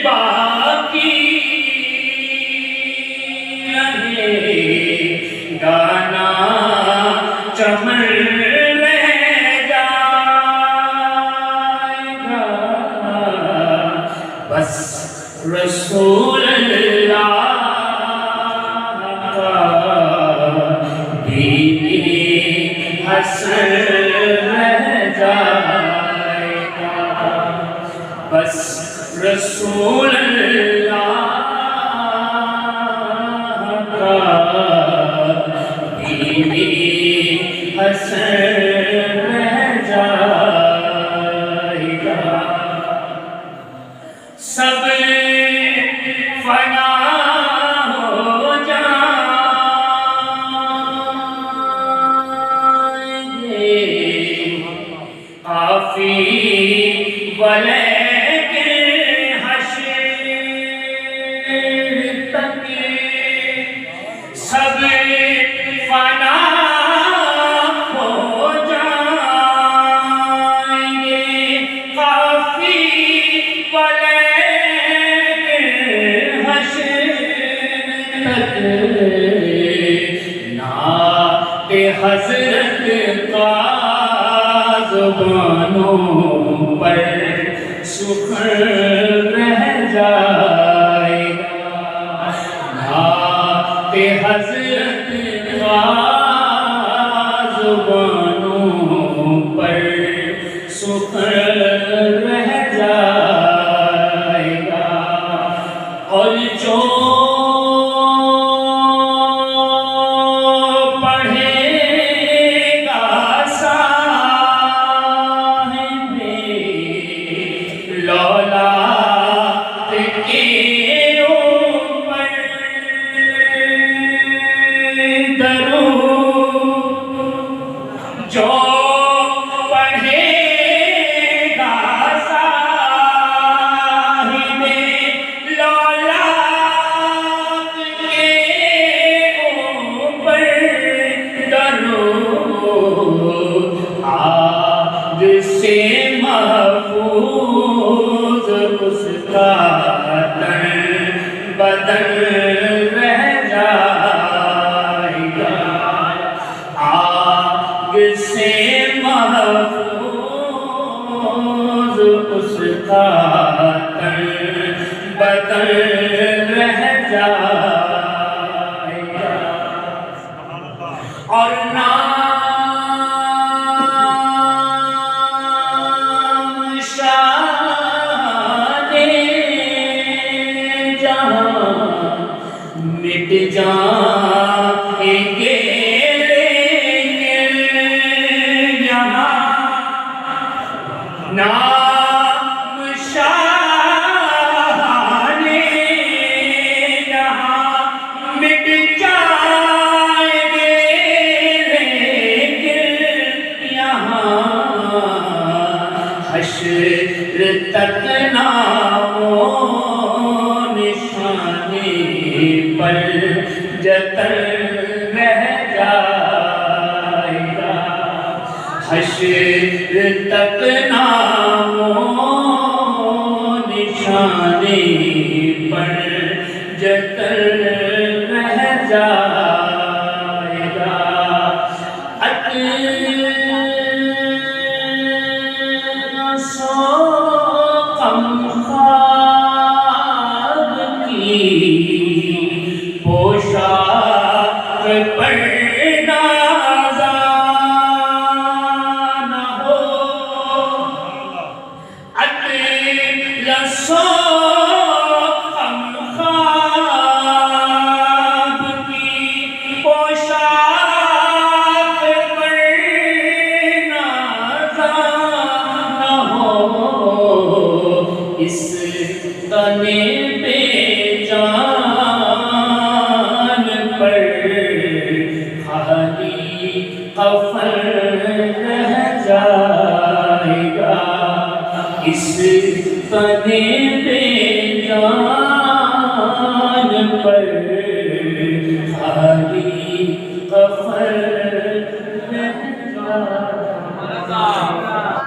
باقی رہے گانا چمن رہ جائے گا بس رسول اللہ کا دین حسن رہ جائے گا بس رسول اللہ کا دین حسن رہ جائے گا سب فنا ہو جائیں گے کافی ولیکن حشر تک سب فنا ہو جائیں گے کافی ولیکن نعت حضرت کا زبانوں پر سخن رہ جائے گا نعت حضرت کا زبانوں پر سخن رہ جائے گا اور جو بدن رہ جائے گا آگ سے محفوظ اس کا تن بدن رہ جائے گا اور مٹ جائیں گے یہاں نام شان یہاں مٹ جائیں گے یہاں حشر تک نام نشانے پر جتن رہ جائے گا حشر تک نام نشانے پر جتن رہ جائے گا پوشاک پر نازان ہو اطلس و غمخواب کی پوشاک پر نازان ہو اس تنے پہ جان پر خالی کفن رہ جائے گا اس تنے پہ جان پر خالی